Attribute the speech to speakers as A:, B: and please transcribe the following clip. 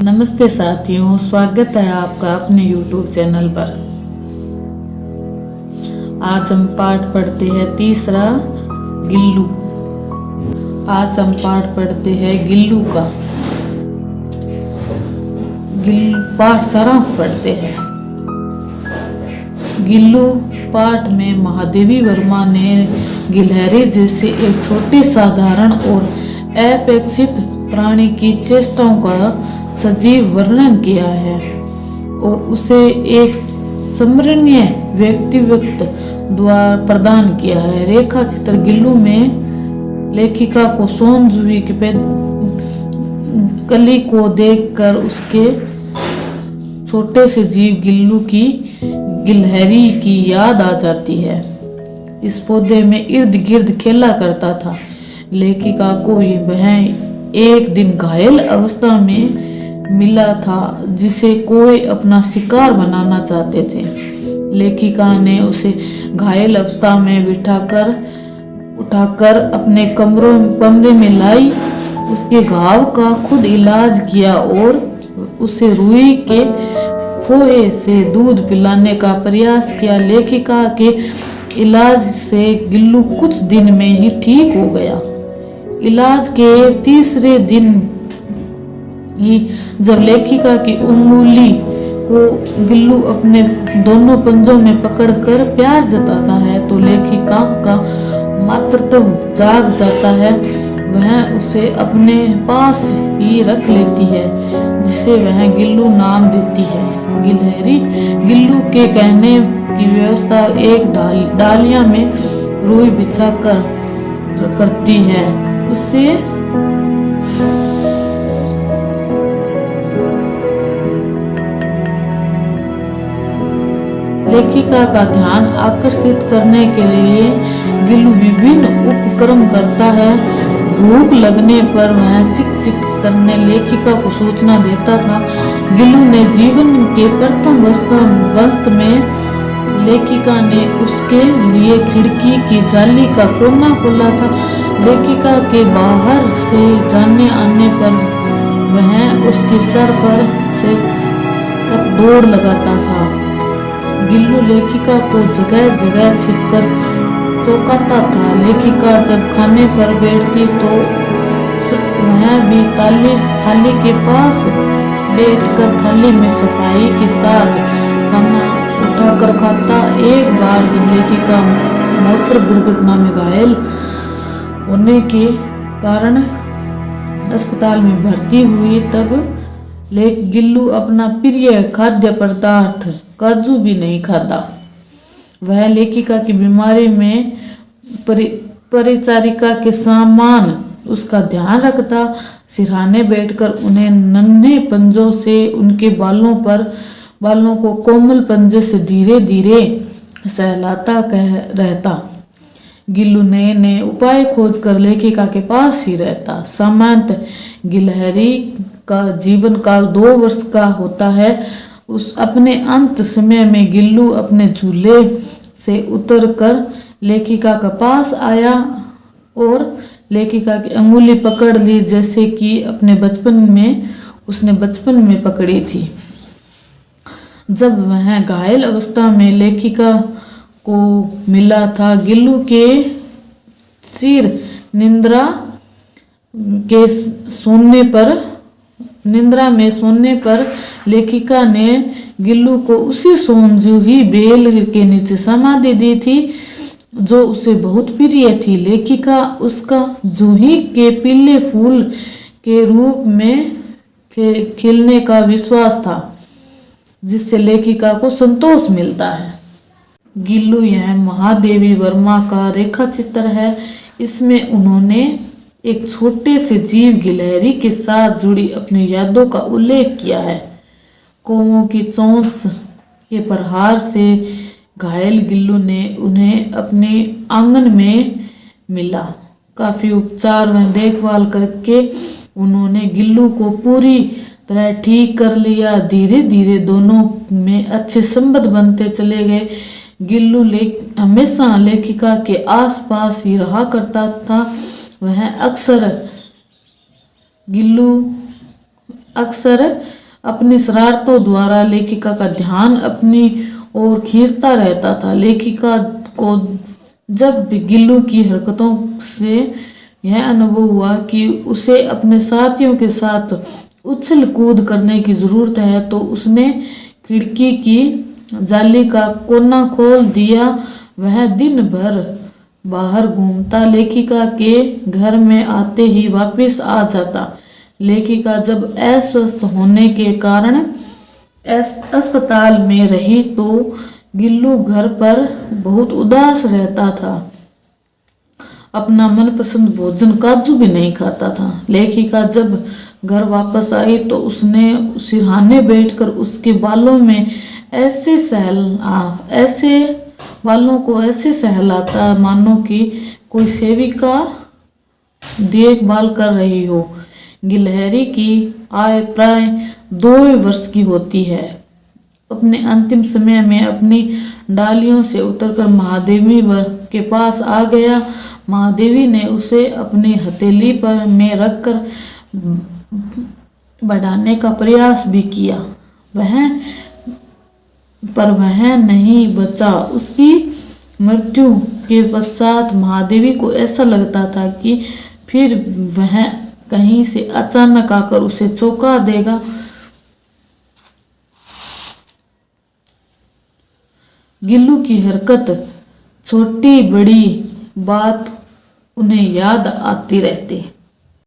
A: नमस्ते साथियों, स्वागत है आपका अपने YouTube चैनल पर। आज हम पाठ पढ़ते हैं तीसरा गिल्लू। आज हम पाठ पढ़ते हैं गिल्लू का पाठ सारांश पढ़ते हैं। गिल्लू पाठ में महादेवी वर्मा ने गिलहरी जैसे एक छोटे साधारण और अपेक्षित प्राणी की चेष्टाओं का सजीव वर्णन किया है और उसे एक स्मरणीय व्यक्तित्व द्वारा प्रदान किया है। रेखा चित्र गिल्लू में लेखिका को सोनजूही के कली को देखकर उसके छोटे से जीव गिल्लू की गिलहरी की याद आ जाती है। इस पौधे में इर्द गिर्द खेला करता था। लेखिका को वह एक दिन घायल अवस्था में मिला था जिसे कोई अपना शिकार बनाना चाहते थे। लेखिका ने उसे घायल अवस्था में उठाकर अपने कमरे में लाई, उसके घाव का खुद इलाज किया और उसे रुई के फोए से दूध पिलाने का प्रयास किया। लेखिका के इलाज से गिल्लू कुछ दिन में ही ठीक हो गया। इलाज के तीसरे दिन ही जब लेखिका की उंगली को गिल्लू अपने दोनों पंजों में पकड़कर प्यार जताता है तो लेखिका का मातृत्व जाग जाता है। वह उसे अपने पास ही रख लेती है, जिसे वह गिल्लू नाम देती है। गिलहरी गिल्लू के कहने की व्यवस्था एक डालियां में रुई बिछाकर करती है। उसे लेखिका का ध्यान आकर्षित करने के लिए गिल्लू विभिन्न उपक्रम करता है। भूख लगने पर वह चिक चिक करने लेखिका को सूचना देता था। गिल्लू ने जीवन के प्रथम वस्त में लेखिका ने उसके लिए खिड़की की जाली का कोना खोला था। लेखिका के बाहर से जाने आने पर वह उसके सर पर से तक दौड़ लगाता था। गिल्लू लेखिका को जगह जगह छिपकर चौंकाता था। लेखिका जब खाने पर बैठती तो वह भी थाली के पास बैठकर थाली में सफाई के साथ खाना उठाकर खाता। एक बार जब लेखिका मोटर दुर्घटना में घायल होने के कारण अस्पताल में भर्ती हुई, तब गिल्लू अपना प्रिय खाद्य पदार्थ काजू भी नहीं खाता। वह लेखिका की बीमारी में परिचारिका के समान उसका ध्यान रखता। सिरहाने बैठकर उन्हें नन्हे पंजों से उनके बालों को कोमल पंजे से धीरे धीरे सहलाता रहता। गिल्लू नए नए उपाय खोजकर लेखिका के पास ही रहता। सामान्यतः गिलहरी का जीवन काल 2 वर्ष का होता है। उस अपने अंत समय में गिल्लू अपने झूले से उतरकर लेखिका के पास आया और लेखिका की अंगुली पकड़ ली, जैसे कि उसने बचपन में पकड़ी थी। जब वह घायल अवस्था में लेखिका को मिला था, गिल्लू के सिर निद्रा में सोने पर लेखिका ने गिल्लू को उसी सोनजूही बेल के नीचे समाधि दी थी जो उसे बहुत प्रिय थी। लेखिका उसका जूही के पीले फूल के रूप में खिलने का विश्वास था, जिससे लेखिका को संतोष मिलता है। गिल्लू यह महादेवी वर्मा का रेखा चित्र है। इसमें उन्होंने एक छोटे से जीव गिलहरी के साथ जुड़ी अपनी यादों का उल्लेख किया है। कौवों की चोंच के प्रहार से घायल गिल्लू ने उन्हें अपने आंगन में मिला। काफी उपचार व देखभाल करके उन्होंने गिल्लू को पूरी तरह ठीक कर लिया। धीरे धीरे दोनों में अच्छे संबंध बनते चले गए। गिल्लू हमेशा लेखिका के आसपास ही रहा करता था। वह अक्सर गिल्लू अक्सर अपनी शरारतों द्वारा लेखिका का ध्यान अपनी ओर खींचता रहता था। लेखिका को जब भी गिल्लू की हरकतों से यह अनुभव हुआ कि उसे अपने साथियों के साथ उछल कूद करने की जरूरत है, तो उसने खिड़की की जाली का कोना खोल दिया। वह दिन भर बाहर घूमता, लेखिका के घर में आते ही वापस आ जाता। लेखिका जब अस्वस्थ होने के कारण अस्पताल में रही तो गिल्लू घर पर बहुत उदास रहता था। अपना मनपसंद भोजन काजू भी नहीं खाता था। लेखिका जब घर वापस आई तो उसने सिरहाने बैठकर उसके बालों को ऐसे सहलाता मानो कि कोई सेविका देखभाल कर रही हो। गिलहरी की आयु प्राय 2 वर्ष की होती है। अपने अंतिम समय में अपनी डालियों से उतरकर महादेवी के पास आ गया। महादेवी ने उसे अपनी हथेली पर में रखकर बढ़ाने का प्रयास भी किया, पर वह नहीं बचा। उसकी मृत्यु के पश्चात महादेवी को ऐसा लगता था कि फिर वह कहीं से अचानक आकर उसे चौंका देगा। गिल्लू की हरकत, छोटी बड़ी बात उन्हें याद आती रहती।